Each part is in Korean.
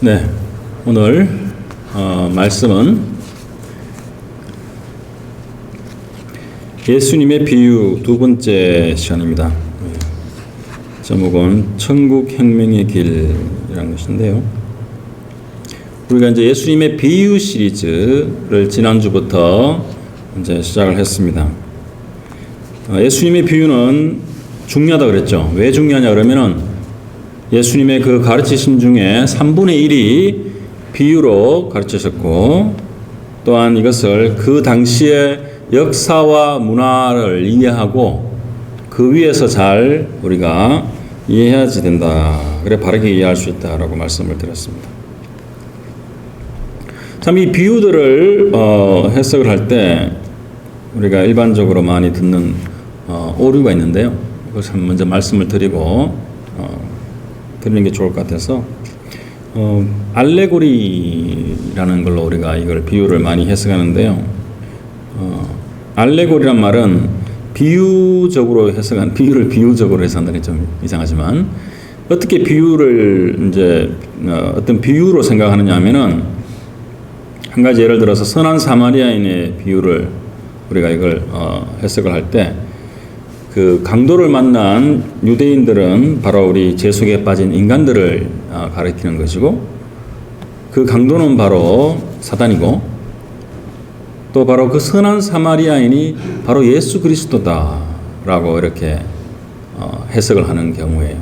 네, 오늘 말씀은 예수님의 비유 두 번째 시간입니다. 제목은 천국혁명의 길이라는 것인데요. 우리가 이제 예수님의 비유 시리즈를 지난주부터 이제 시작을 했습니다. 예수님의 비유는 중요하다 그랬죠. 왜 중요하냐 그러면은 예수님의 그 가르치심 중에 3분의 1이 비유로 가르치셨고, 또한 이것을 그 당시의 역사와 문화를 이해하고 그 위에서 잘 우리가 이해해야지 된다. 그래 바르게 이해할 수 있다라고 말씀을 드렸습니다. 참 이 비유들을 해석을 할 때 우리가 일반적으로 많이 듣는 오류가 있는데요. 그것을 먼저 말씀을 드리고 드리는 게 좋을 것 같아서 알레고리라는 걸로 우리가 이걸 비유를 많이 해석하는데요. 알레고리란 말은 비유적으로 해석한 비유를 비유적으로 해석한다는 게 좀 이상하지만 어떻게 비유를 이제 어떤 비유로 생각하느냐 하면은 한 가지 예를 들어서 선한 사마리아인의 비유를 우리가 이걸 해석을 할 때 그 강도를 만난 유대인들은 바로 우리 죄속에 빠진 인간들을 가리키는 것이고, 그 강도는 바로 사단이고, 또 바로 그 선한 사마리아인이 바로 예수 그리스도다라고 이렇게 해석을 하는 경우에요.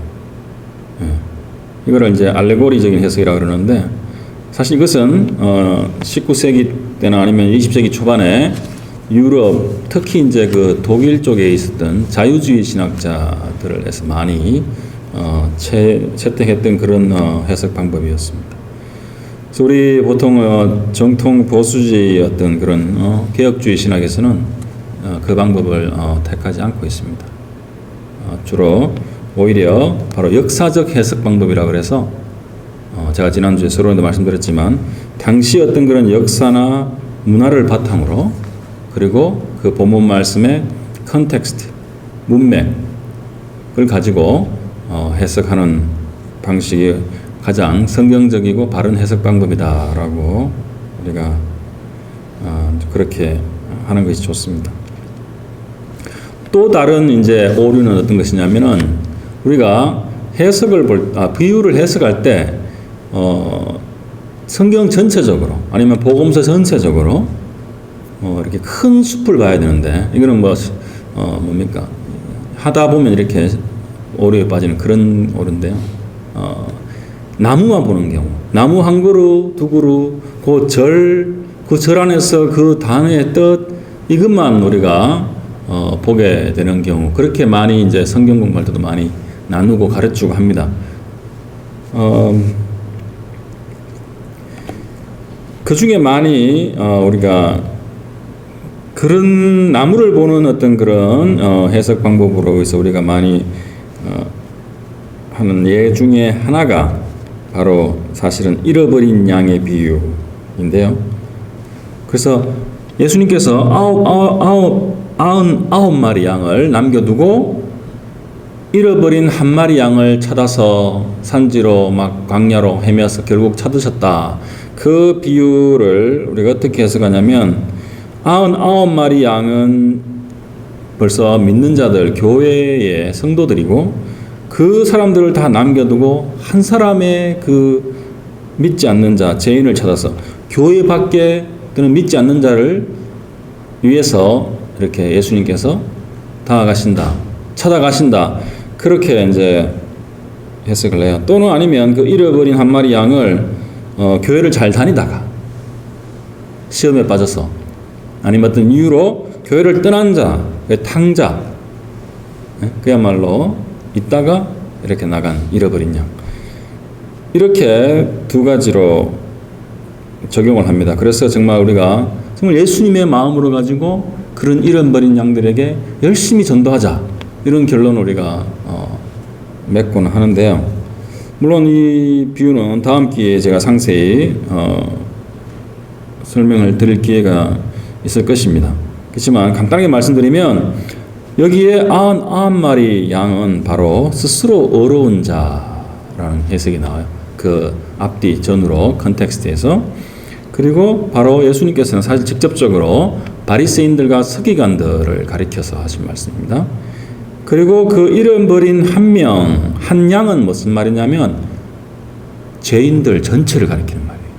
이거를 이제 알레고리적인 해석이라고 그러는데, 사실 이것은 19세기 때나 아니면 20세기 초반에 유럽, 특히 이제 그 독일 쪽에 있었던 자유주의 신학자들을 해서 많이 채택했던 그런 해석 방법이었습니다. 그래서 우리 보통 정통 보수주의 어떤 그런 개혁주의 신학에서는 그 방법을 택하지 않고 있습니다. 주로 오히려 바로 역사적 해석 방법이라고 그래서 제가 지난주에 서론에도 말씀드렸지만 당시 어떤 그런 역사나 문화를 바탕으로, 그리고 그 본문 말씀의 컨텍스트, 문맥을 가지고 해석하는 방식이 가장 성경적이고 바른 해석 방법이다라고 우리가 그렇게 하는 것이 좋습니다. 또 다른 이제 오류는 어떤 것이냐면은 우리가 비유를 해석할 때 성경 전체적으로 아니면 복음서 전체적으로 이렇게 큰 숲을 봐야 되는데, 이거는 뭡니까? 하다 보면 이렇게 오류에 빠지는 그런 오류인데요. 나무만 보는 경우, 나무 한 그루, 두 그루, 그 절 안에서 그 단어의 뜻, 이것만 우리가 보게 되는 경우, 그렇게 많이 이제 성경 공부할 때도 많이 나누고 가르치고 합니다. 그 중에 많이 우리가 그런 나무를 보는 어떤 그런 해석 방법으로 해서 우리가 많이 하는 예 중에 하나가 바로 사실은 잃어버린 양의 비유인데요. 그래서 예수님께서 99마리 양을 남겨두고 잃어버린 한 마리 양을 찾아서 산지로 막 광야로 헤매서 결국 찾으셨다. 그 비유를 우리가 어떻게 해석하냐면 99마리 양은 벌써 믿는 자들, 교회의 성도들이고, 그 사람들을 다 남겨두고 한 사람의 그 믿지 않는 자, 죄인을 찾아서 교회 밖에 또는 믿지 않는 자를 위해서 이렇게 예수님께서 찾아가신다. 그렇게 이제 해석을 해요. 또는 아니면 그 잃어버린 한 마리 양을 교회를 잘 다니다가 시험에 빠져서 아니면 어떤 이유로 교회를 떠난 자, 탕자, 그야말로 있다가 이렇게 나간 잃어버린 양, 이렇게 두 가지로 적용을 합니다. 그래서 정말 우리가 정말 예수님의 마음으로 가지고 그런 잃어버린 양들에게 열심히 전도하자, 이런 결론을 우리가 맺곤 하는데요. 물론 이 비유는 다음 기회에 제가 상세히 설명을 드릴 기회가 있을 것입니다. 그렇지만 간단하게 말씀드리면 여기에 99마리 양은 바로 스스로 어려운 자라는 해석이 나와요. 그 앞뒤 전으로 컨텍스트에서. 그리고 바로 예수님께서는 사실 직접적으로 바리새인들과 서기관들을 가리켜서 하신 말씀입니다. 그리고 그 잃어버린 한 양은 무슨 말이냐면 죄인들 전체를 가리키는 말이에요.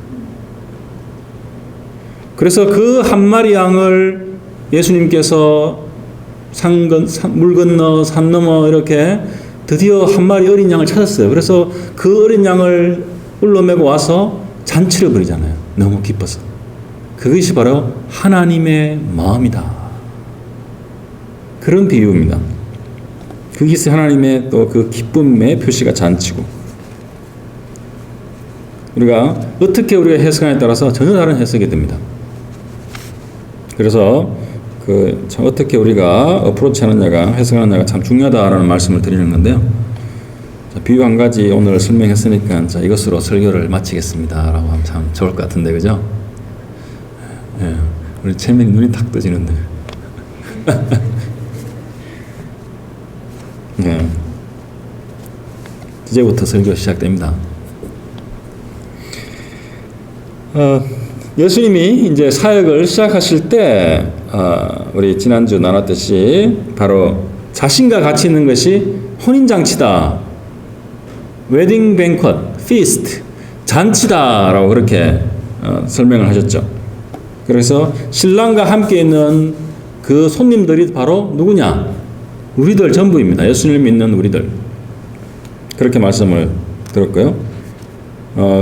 그래서 그 한 마리 양을 예수님께서 물 건너 산 넘어 이렇게 드디어 한 마리 어린 양을 찾았어요. 그래서 그 어린 양을 울러매고 와서 잔치를 벌이잖아요. 너무 기뻐서. 그것이 바로 하나님의 마음이다. 그런 비유입니다. 그것이 하나님의 또 그 기쁨의 표시가 잔치고, 우리가 어떻게 우리가 해석하냐에 따라서 전혀 다른 해석이 됩니다. 그래서 어떻게 우리가 어프로치하느냐가, 해석하느냐가 참 중요하다라는 말씀을 드리는 건데요. 자, 비유 한 가지 오늘 설명했으니까 자, 이것으로 설교를 마치겠습니다라고 하면 참 좋을 것 같은데, 그죠? 예, 우리 채민이 눈이 탁 떠지는데. 예, 이제부터 설교 시작됩니다. 예수님이 이제 사역을 시작하실 때 우리 지난주 나눴듯이 바로 자신과 같이 있는 것이 혼인잔치다, 웨딩 뱅쿼트, 피스트, 잔치다라고 그렇게 설명을 하셨죠. 그래서 신랑과 함께 있는 그 손님들이 바로 누구냐? 우리들 전부입니다. 예수님을 믿는 우리들. 그렇게 말씀을 들었고요.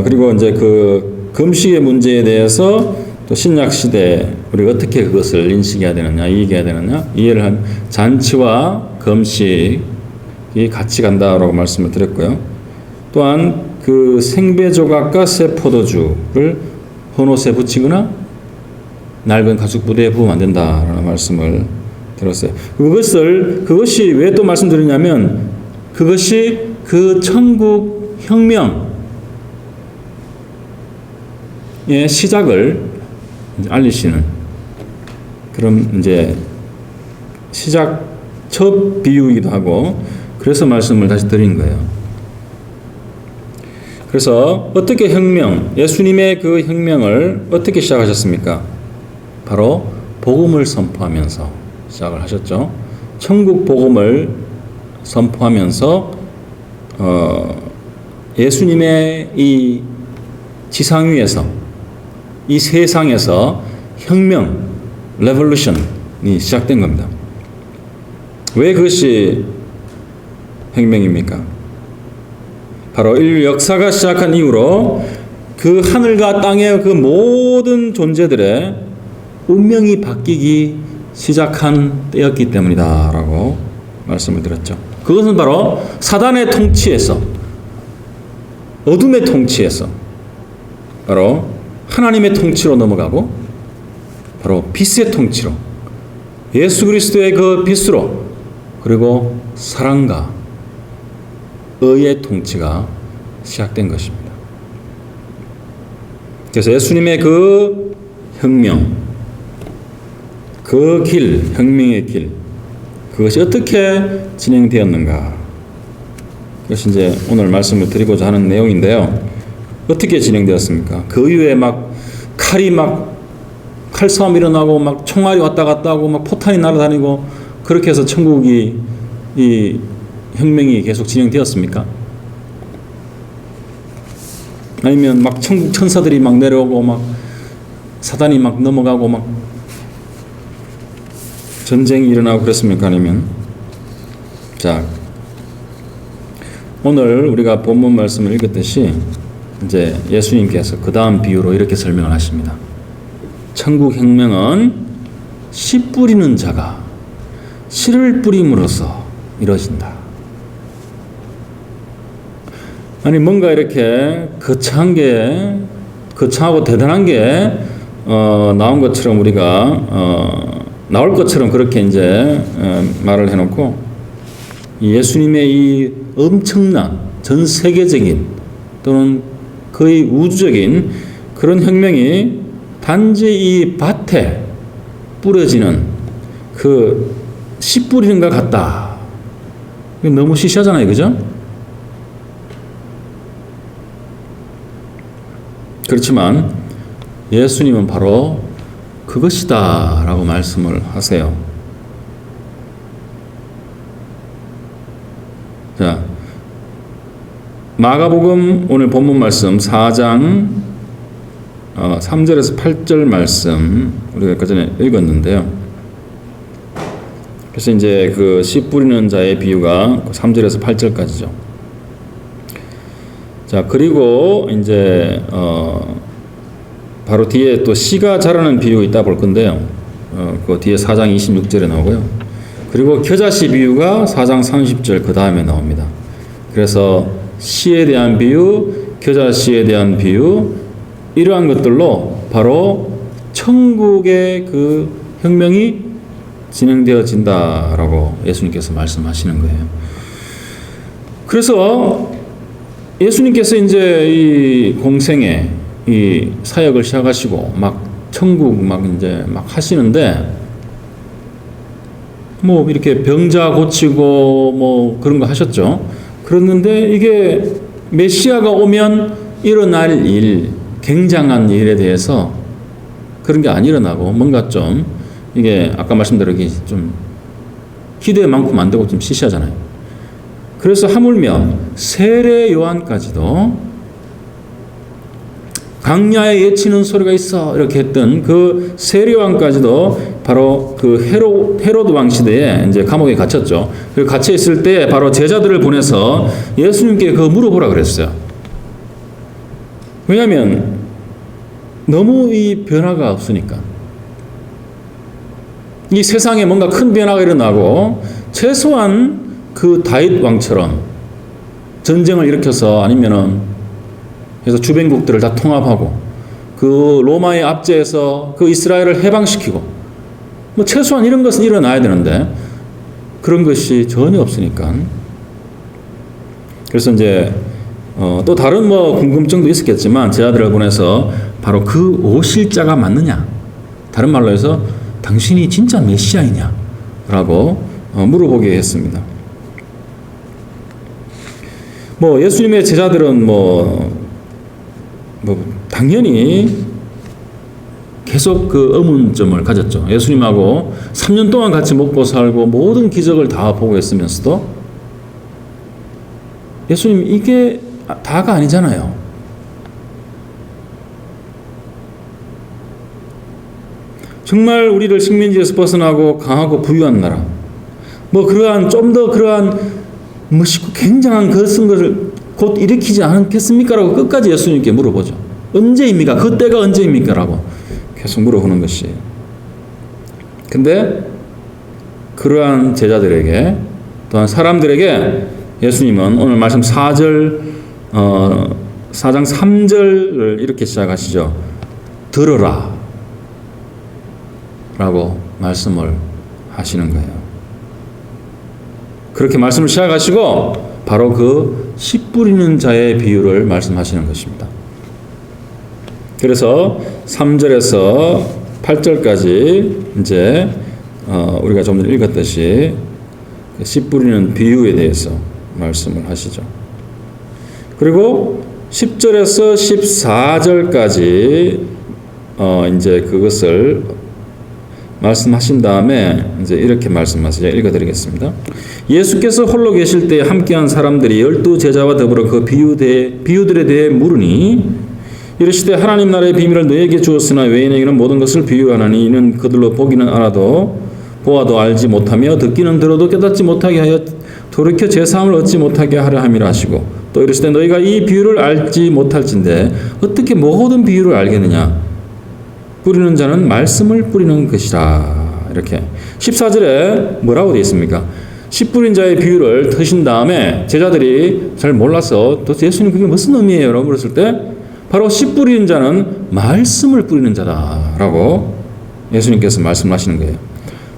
그리고 이제 그 금식의 문제에 대해서 또 신약 시대에 우리가 어떻게 그것을 인식해야 되느냐, 이해해야 되느냐, 이해를 한 잔치와 금식이 같이 간다라고 말씀을 드렸고요. 또한 그 생배 조각과 새 포도주를 헌옷에 붙이거나 낡은 가죽 부대에 부으면 안 된다라는 말씀을 들었어요. 그것이 왜 또 말씀드리냐면 그것이 그 천국 혁명의 시작을 알리시는 그런 이제 시작 첫 비유이기도 하고, 그래서 말씀을 다시 드린 거예요. 그래서 어떻게 예수님의 그 혁명을 어떻게 시작하셨습니까? 바로 복음을 선포하면서 시작을 하셨죠. 천국 복음을 선포하면서 예수님의 이 지상 위에서, 이 세상에서 혁명, 레볼루션이 시작된 겁니다. 왜 그것이 혁명입니까? 바로 인류 역사가 시작한 이후로 그 하늘과 땅의 그 모든 존재들의 운명이 바뀌기 시작한 때였기 때문이다라고 말씀을 드렸죠. 그것은 바로 사단의 통치에서, 어둠의 통치에서 바로 하나님의 통치로 넘어가고, 바로 빛의 통치로, 예수 그리스도의 그 빛으로, 그리고 사랑과 의의 통치가 시작된 것입니다. 그래서 예수님의 그 혁명, 그 길, 혁명의 길, 그것이 어떻게 진행되었는가, 그것이 이제 오늘 말씀을 드리고자 하는 내용인데요. 어떻게 진행되었습니까? 그 이후에 칼싸움 일어나고 막 총알이 왔다 갔다 하고 막 포탄이 날아다니고, 그렇게 해서 천국이, 이 혁명이 계속 진행되었습니까? 아니면 막 천국 천사들이 막 내려오고 막 사단이 막 넘어가고 막 전쟁이 일어나고 그랬습니까? 아니면, 자, 오늘 우리가 본문 말씀을 읽었듯이 이제 예수님께서 그 다음 비유로 이렇게 설명을 하십니다. 천국 혁명은 씨 뿌리는 자가 씨를 뿌림으로써 이루어진다. 아니, 뭔가 이렇게 거창하고 대단한 게 나온 것처럼 우리가 나올 것처럼 그렇게 이제 말을 해놓고, 예수님의 이 엄청난 전 세계적인 또는 거의 우주적인 그런 혁명이 단지 이 밭에 뿌려지는 그 씨 뿌리는 것 같다. 너무 시시하잖아요, 그죠? 그렇지만 예수님은 바로 그것이다 라고 말씀을 하세요. 자, 마가복음 오늘 본문 말씀 4장 3절에서 8절 말씀 우리가 아까 전에 읽었는데요. 그래서 이제 그 씨 뿌리는 자의 비유가 3절에서 8절까지죠. 자, 그리고 이제 바로 뒤에 또 씨가 자라는 비유가 있다 볼 건데요. 그 뒤에 4장 26절에 나오고요. 그리고 겨자씨 비유가 4장 30절 그 다음에 나옵니다. 그래서 씨에 대한 비유, 겨자씨에 대한 비유, 이러한 것들로 바로 천국의 그 혁명이 진행되어진다라고 예수님께서 말씀하시는 거예요. 그래서 예수님께서 이제 이 공생에 이 사역을 시작하시고 막 천국 막 이제 막 하시는데 뭐 이렇게 병자 고치고 뭐 그런 거 하셨죠. 그랬는데 이게 메시아가 오면 일어날 일, 굉장한 일에 대해서 그런 게 안 일어나고 뭔가 좀 이게 아까 말씀드린 좀 기대만큼 안 되고 좀 시시하잖아요. 그래서 하물며 세례 요한까지도 강야에 예치는 소리가 있어 이렇게 했던 그 세례 요한까지도 바로 그 헤로드 왕 시대에 이제 감옥에 갇혔죠. 그 갇혀 있을 때 바로 제자들을 보내서 예수님께 그 물어보라 그랬어요. 왜냐하면 너무 이 변화가 없으니까. 이 세상에 뭔가 큰 변화가 일어나고 최소한 그 다윗 왕처럼 전쟁을 일으켜서 아니면은 그래서 주변국들을 다 통합하고 그 로마의 압제에서 그 이스라엘을 해방시키고 뭐 최소한 이런 것은 일어나야 되는데 그런 것이 전혀 없으니까 그래서 이제 또 다른 뭐 궁금증도 있었겠지만 제자들을 보내서 바로 그 오실 자가 맞느냐 다른 말로 해서 당신이 진짜 메시아이냐? 라고 물어보게 했습니다. 뭐 예수님의 제자들은 뭐 당연히 계속 그 의문점을 가졌죠. 예수님하고 3년 동안 같이 먹고 살고 모든 기적을 다 보고 했으면서도 예수님 이게 다가 아니잖아요. 정말 우리를 식민지에서 벗어나고 강하고 부유한 나라 뭐 그러한 좀 더 그러한 멋있고 굉장한 그런 것을 곧 일으키지 않겠습니까? 라고 끝까지 예수님께 물어보죠. 언제입니까? 그때가 언제입니까? 라고 계속 물어보는 것이에요. 근데 그러한 제자들에게 또한 사람들에게 예수님은 오늘 말씀 4장 3절을 이렇게 시작하시죠. 들어라 라고 말씀을 하시는 거예요. 그렇게 말씀을 시작하시고 바로 그 씨 뿌리는 자의 비유를 말씀하시는 것입니다. 그래서 3절에서 8절까지 이제 우리가 좀 전에 읽었듯이 씨 뿌리는 비유에 대해서 말씀을 하시죠. 그리고 10절에서 14절까지 이제 그것을 말씀하신 다음에 이제 이렇게 말씀하시죠. 읽어드리겠습니다. 예수께서 홀로 계실 때 함께한 사람들이 12제자와 더불어 그 비유들에 대해 물으니 이르시되 하나님 나라의 비밀을 너에게 주었으나 외인에게는 모든 것을 비유하나니 이는 그들로 보기는 알아도 보아도 알지 못하며 듣기는 들어도 깨닫지 못하게 하여 돌이켜 제사함을 얻지 못하게 하려 함이라 하시고 또 이르시되 너희가 이 비유를 알지 못할진대 어떻게 모든 비유를 알겠느냐 뿌리는 자는 말씀을 뿌리는 것이라. 이렇게 14절에 뭐라고 되어 있습니까? 씨 뿌린 자의 비유를 드신 다음에 제자들이 잘 몰라서 도대체 예수님 그게 무슨 의미예요? 라고 물었을 때 바로 씨 뿌리는 자는 말씀을 뿌리는 자다라고 예수님께서 말씀하시는 거예요.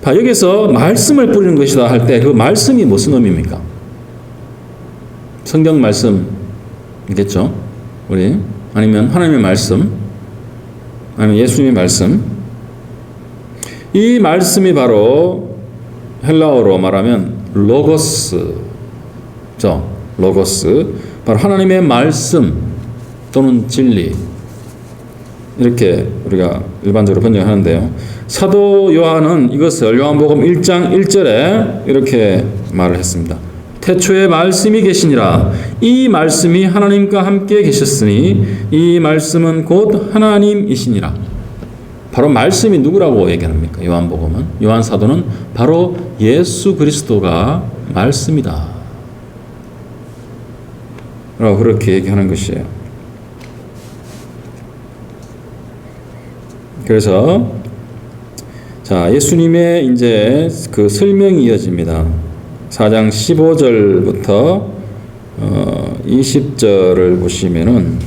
여기서 말씀을 뿌리는 것이다 할 때 그 말씀이 무슨 의미입니까? 성경 말씀이겠죠? 우리 아니면 하나님의 말씀 아니면 예수님의 말씀. 이 말씀이 바로 헬라어로 말하면 로고스죠. 로고스. 바로 하나님의 말씀 또는 진리. 이렇게 우리가 일반적으로 번역하는데요. 사도 요한은 이것을 요한복음 1장 1절에 이렇게 말을 했습니다. 태초에 말씀이 계시니라. 이 말씀이 하나님과 함께 계셨으니 이 말씀은 곧 하나님이시니라. 바로 말씀이 누구라고 얘기합니까? 요한복음은, 요한 사도는 바로 예수 그리스도가 말씀이다 라고 그렇게 얘기하는 것이에요. 그래서 자, 예수님의 이제 그 설명이 이어집니다. 4장 15절부터 20절을 보시면은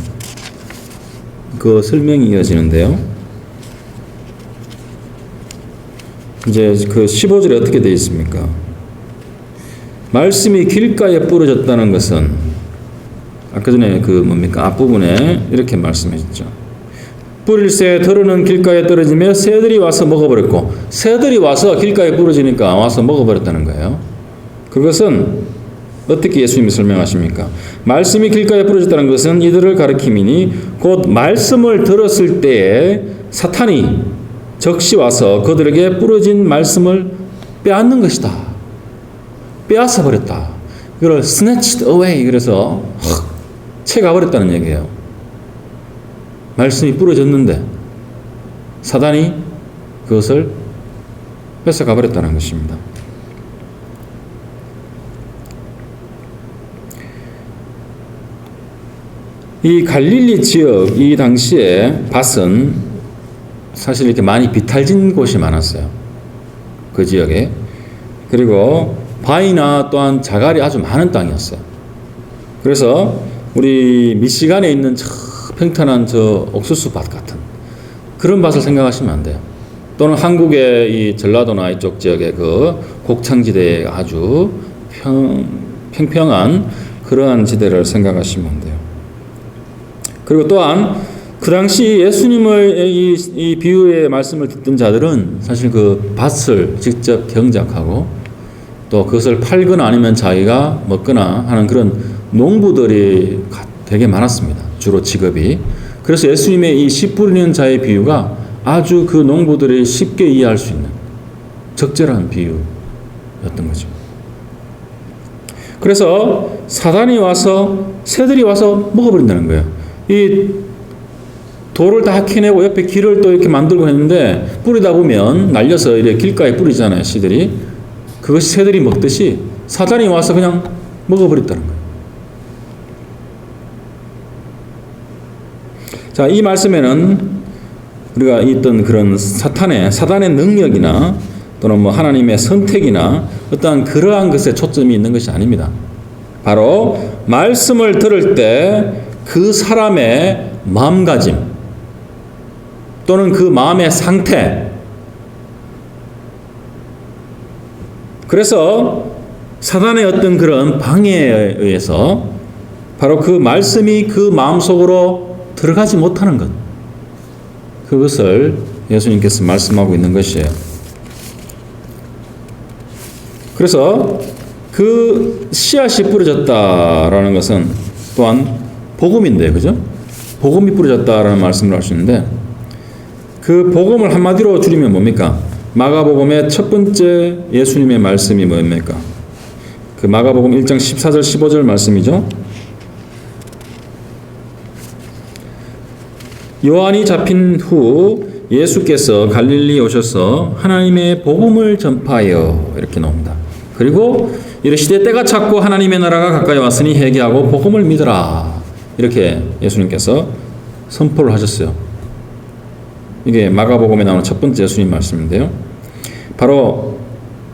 그 설명이 이어지는데요. 이제 그 15절에 어떻게 되어 있습니까? 말씀이 길가에 부러졌다는 것은 아까 전에 그 뭡니까? 앞부분에 이렇게 말씀하셨죠. 뿌릴새 들어는 길가에 떨어지며 새들이 와서 먹어버렸고, 새들이 와서 길가에 부러지니까 와서 먹어버렸다는 거예요. 그것은 어떻게 예수님이 설명하십니까? 말씀이 길가에 부러졌다는 것은 이들을 가리킴이니 곧 말씀을 들었을 때에 사탄이 적시 와서 그들에게 부러진 말씀을 빼앗는 것이다. 빼앗아 버렸다. 이걸 snatched away, 그래서 채가버렸다는 얘기예요. 말씀이 부러졌는데 사단이 그것을 뺏어가버렸다는 것입니다. 이 갈릴리 지역, 이 당시에 밭은 사실 이렇게 많이 비탈진 곳이 많았어요. 그 지역에. 그리고 바위나 또한 자갈이 아주 많은 땅이었어요. 그래서 우리 미시간에 있는 저 평탄한 저 옥수수 밭 같은 그런 밭을 생각하시면 안 돼요. 또는 한국의 이 전라도나 이쪽 지역의 그 곡창지대에 아주 평평한 그러한 지대를 생각하시면 안 돼요. 그리고 또한 그 당시 예수님의 이 비유의 말씀을 듣던 자들은 사실 그 밭을 직접 경작하고 또 그것을 팔거나 아니면 자기가 먹거나 하는 그런 농부들이 되게 많았습니다. 주로 직업이. 그래서 예수님의 이 씨 뿌리는 자의 비유가 아주 그 농부들이 쉽게 이해할 수 있는 적절한 비유였던 거죠. 그래서 사단이 와서 새들이 와서 먹어버린다는 거예요. 이 돌을 다 캐내고 옆에 길을 또 이렇게 만들고 했는데 뿌리다 보면 날려서 이렇게 길가에 뿌리잖아요, 씨들이. 그것이 새들이 먹듯이 사단이 와서 그냥 먹어버렸다는 거예요. 자, 이 말씀에는 우리가 있던 그런 사단의 능력이나 또는 뭐 하나님의 선택이나 어떠한 그러한 것에 초점이 있는 것이 아닙니다. 바로 말씀을 들을 때 그 사람의 마음가짐 또는 그 마음의 상태, 그래서 사단의 어떤 그런 방해에 의해서 바로 그 말씀이 그 마음속으로 들어가지 못하는 것, 그것을 예수님께서 말씀하고 있는 것이에요. 그래서 그 씨앗이 뿌려졌다라는 것은 또한 복음인데, 그죠? 복음이 뿌려졌다라는 말씀을 할 수 있는데, 그 복음을 한마디로 줄이면 뭡니까? 마가복음의 첫 번째 예수님의 말씀이 뭡니까? 그 마가복음 1장 14절 15절 말씀이죠. 요한이 잡힌 후 예수께서 갈릴리에 오셔서 하나님의 복음을 전파하여, 이렇게 나옵니다. 그리고 이르시되 때가 찼고 하나님의 나라가 가까이 왔으니 회개하고 복음을 믿으라, 이렇게 예수님께서 선포를 하셨어요. 이게 마가복음에 나오는 첫 번째 예수님 말씀인데요. 바로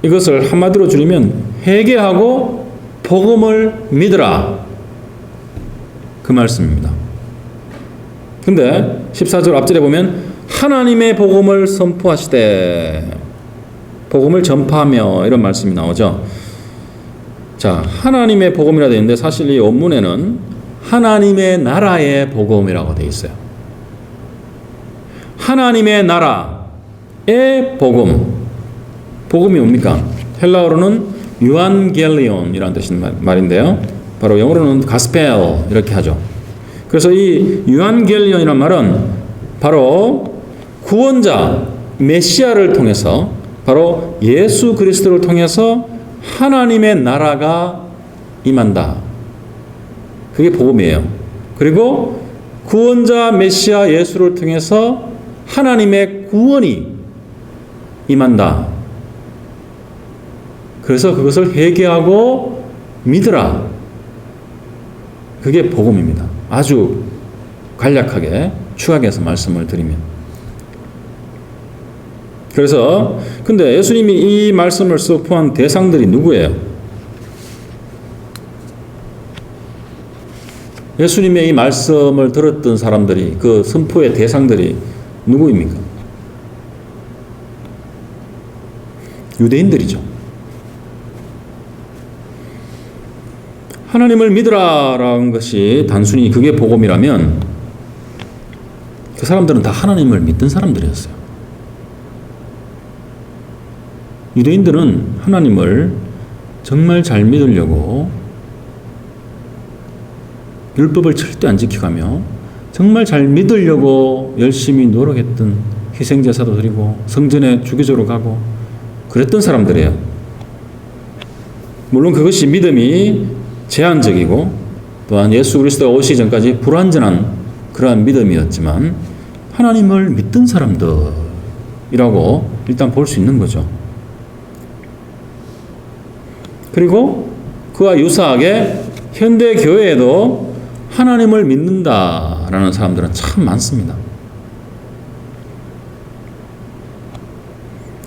이것을 한마디로 줄이면 회개하고 복음을 믿으라, 그 말씀입니다. 근데 14절 앞절에 보면 하나님의 복음을 선포하시되, 복음을 전파하며, 이런 말씀이 나오죠. 자, 하나님의 복음이라 되어 있는데 사실 이 원문에는 하나님의 나라의 복음이라고 되어 있어요. 하나님의 나라의 복음. 복음이 뭡니까? 헬라어로는 유안겔리온이라는 뜻인 말인데요. 바로 영어로는 가스펠, 이렇게 하죠. 그래서 이 유안겔리온이라는 말은 바로 구원자 메시아를 통해서, 바로 예수 그리스도를 통해서 하나님의 나라가 임한다. 그게 복음이에요. 그리고 구원자 메시아 예수를 통해서 하나님의 구원이 임한다. 그래서 그것을 회개하고 믿으라. 그게 복음입니다. 아주 간략하게 추가해서 말씀을 드리면. 그래서 근데 예수님이 이 말씀을 선포한 대상들이 누구예요? 예수님의 이 말씀을 들었던 사람들이, 그 선포의 대상들이 누구입니까? 유대인들이죠. 하나님을 믿으라라는 것이 단순히 그게 복음이라면 그 사람들은 다 하나님을 믿던 사람들이었어요. 유대인들은 하나님을 정말 잘 믿으려고 율법을 절대 안 지켜가며 정말 잘 믿으려고 열심히 노력했던, 희생제사도 드리고 성전에 주기적으로 가고 그랬던 사람들이에요. 물론 그것이 믿음이 제한적이고 또한 예수 그리스도가 오시기 전까지 불완전한 그러한 믿음이었지만 하나님을 믿던 사람들이라고 일단 볼 수 있는 거죠. 그리고 그와 유사하게 현대 교회에도 하나님을 믿는다라는 사람들은 참 많습니다.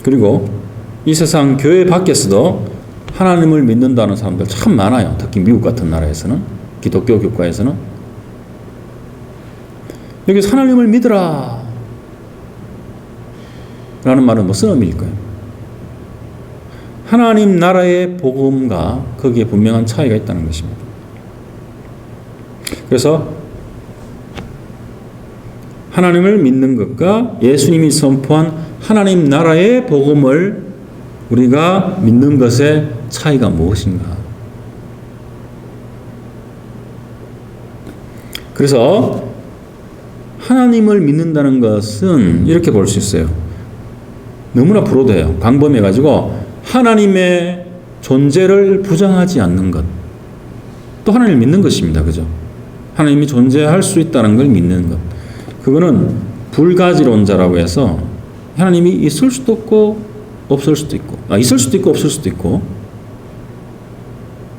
그리고 이 세상 교회 밖에서도 하나님을 믿는다는 사람들 참 많아요. 특히 미국 같은 나라에서는, 기독교 국가에서는. 여기서 하나님을 믿으라 라는 말은 무슨 의미일까요? 하나님 나라의 복음과 거기에 분명한 차이가 있다는 것입니다. 그래서 하나님을 믿는 것과 예수님이 선포한 하나님 나라의 복음을 우리가 믿는 것의 차이가 무엇인가? 그래서 하나님을 믿는다는 것은 이렇게 볼 수 있어요. 너무나 브로드해요. 광범위해가지고 하나님의 존재를 부정하지 않는 것. 또 하나님을 믿는 것입니다. 그죠? 하나님이 존재할 수 있다는 걸 믿는 것. 그거는 불가지론자라고 해서 하나님이 있을 수도 없고 없을 수도 있고, 있을 수도 있고 없을 수도 있고,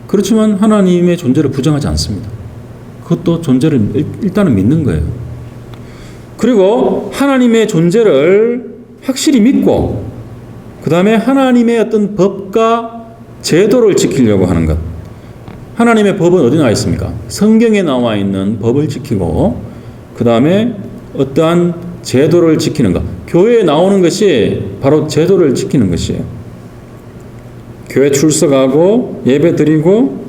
그렇지만 하나님의 존재를 부정하지 않습니다. 그것도 존재를 일단은 믿는 거예요. 그리고 하나님의 존재를 확실히 믿고 그 다음에 하나님의 어떤 법과 제도를 지키려고 하는 것. 하나님의 법은 어디 나와 있습니까? 성경에 나와 있는 법을 지키고 그 다음에 어떠한 제도를 지키는 것. 교회에 나오는 것이 바로 제도를 지키는 것이에요. 교회 출석하고 예배 드리고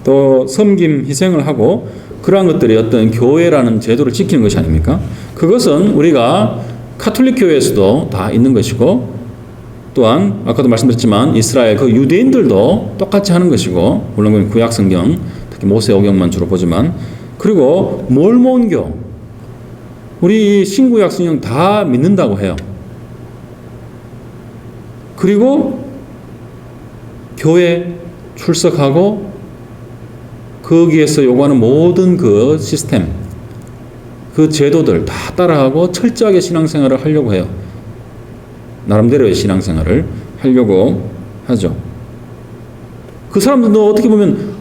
또 섬김 희생을 하고 그러한 것들이 어떤 교회라는 제도를 지키는 것이 아닙니까? 그것은 우리가 카톨릭 교회에서도 다 있는 것이고 또한 아까도 말씀드렸지만 이스라엘 그 유대인들도 똑같이 하는 것이고 물론 구약 성경 특히 모세오경만 주로 보지만 그리고 몰몬교 우리 신구약 성경 다 믿는다고 해요. 그리고 교회 출석하고 거기에서 요구하는 모든 그 시스템 그 제도들 다 따라하고 철저하게 신앙생활을 하려고 해요. 나름대로의 신앙생활을 하려고 하죠. 그 사람들도 어떻게 보면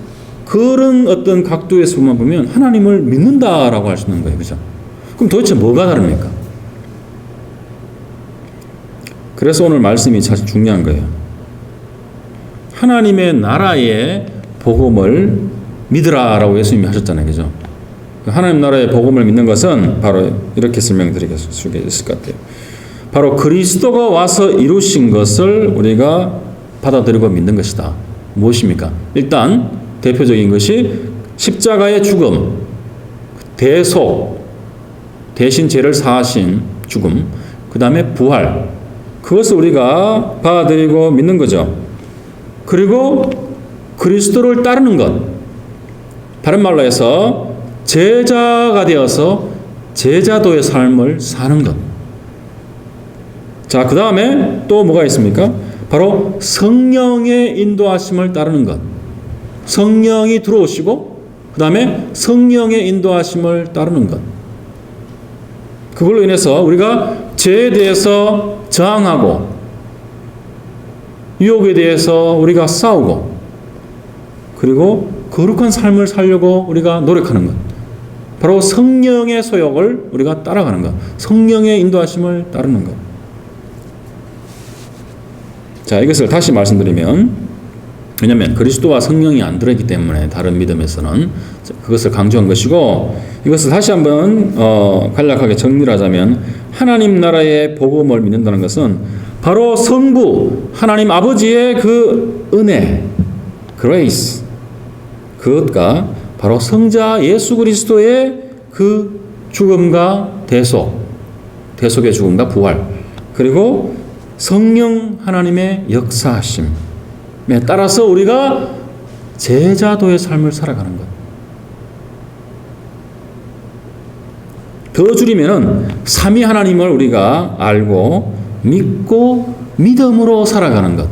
그런 어떤 각도에서만 보면 하나님을 믿는다라고 할 수 있는 거예요. 그죠? 그럼 도대체 뭐가 다릅니까? 그래서 오늘 말씀이 사실 중요한 거예요. 하나님의 나라의 복음을 믿으라라고 예수님이 하셨잖아요. 그죠? 하나님 나라의 복음을 믿는 것은 바로 이렇게 설명드릴 수 있을 것 같아요. 바로 그리스도가 와서 이루신 것을 우리가 받아들이고 믿는 것이다. 무엇입니까? 일단 대표적인 것이 십자가의 죽음, 대속, 대신 죄를 사하신 죽음, 그 다음에 부활, 그것을 우리가 받아들이고 믿는 거죠. 그리고 그리스도를 따르는 것, 다른 말로 해서 제자가 되어서 제자도의 삶을 사는 것. 자, 그 다음에 또 뭐가 있습니까? 바로 성령의 인도하심을 따르는 것. 성령이 들어오시고 그 다음에 성령의 인도하심을 따르는 것. 그걸로 인해서 우리가 죄에 대해서 저항하고 유혹에 대해서 우리가 싸우고 그리고 거룩한 삶을 살려고 우리가 노력하는 것. 바로 성령의 소욕을 우리가 따라가는 것. 성령의 인도하심을 따르는 것. 자, 이것을 다시 말씀드리면, 왜냐하면 그리스도와 성령이 안 들어있기 때문에 다른 믿음에서는 그것을 강조한 것이고, 이것을 다시 한번 간략하게 정리를 하자면, 하나님 나라의 복음을 믿는다는 것은 바로 성부 하나님 아버지의 그 은혜, grace, 그것과 바로 성자 예수 그리스도의 그 죽음과 대속의 죽음과 부활, 그리고 성령 하나님의 역사하심에 따라서 우리가 제자도의 삶을 살아가는 것. 더 줄이면은 삼위 하나님을 우리가 알고 믿고 믿음으로 살아가는 것.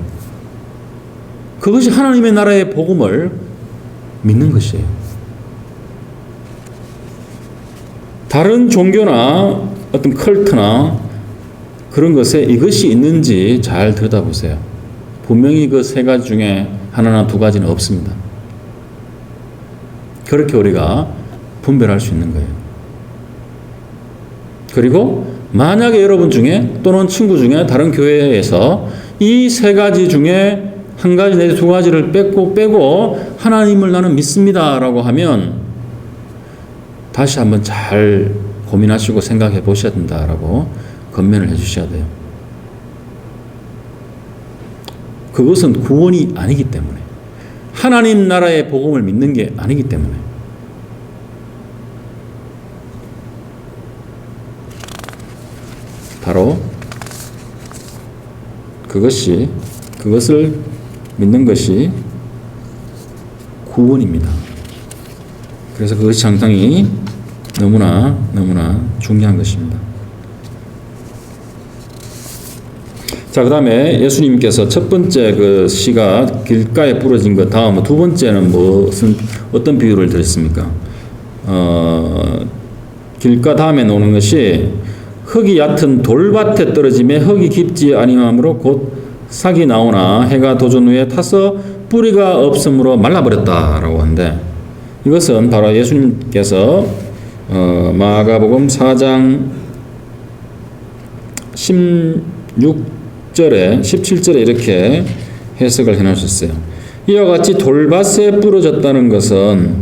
그것이 하나님의 나라의 복음을 믿는 것이에요. 다른 종교나 어떤 컬트나 그런 것에 이것이 있는지 잘 들여다보세요. 분명히 그 세 가지 중에 하나나 두 가지는 없습니다. 그렇게 우리가 분별할 수 있는 거예요. 그리고 만약에 여러분 중에 또는 친구 중에 다른 교회에서 이 세 가지 중에 한 가지 내지 두 가지를 빼고 하나님을 나는 믿습니다 라고 하면 다시 한번 잘 고민하시고 생각해 보셔야 된다라고 권면을 해 주셔야 돼요. 그것은 구원이 아니기 때문에, 하나님 나라의 복음을 믿는 게 아니기 때문에. 바로 그것을 믿는 것이 구원입니다. 그래서 그것이 상당히 너무나 중요한 것입니다. 자, 그 다음에 예수님께서 첫 번째 그 시가 길가에 부러진 것, 다음 두 번째는 어떤 비유를 드렸습니까? 길가 다음에 나오는 것이 흙이 얕은 돌밭에 떨어짐에 흙이 깊지 아니하므로 곧 싹이 나오나 해가 돋은 후에 타서 뿌리가 없으므로 말라버렸다라고 하는데, 이것은 바로 예수님께서 마가복음 4장 17절에 이렇게 해석을 해놓으셨어요. 이와 같이 돌밭에 부러졌다는 것은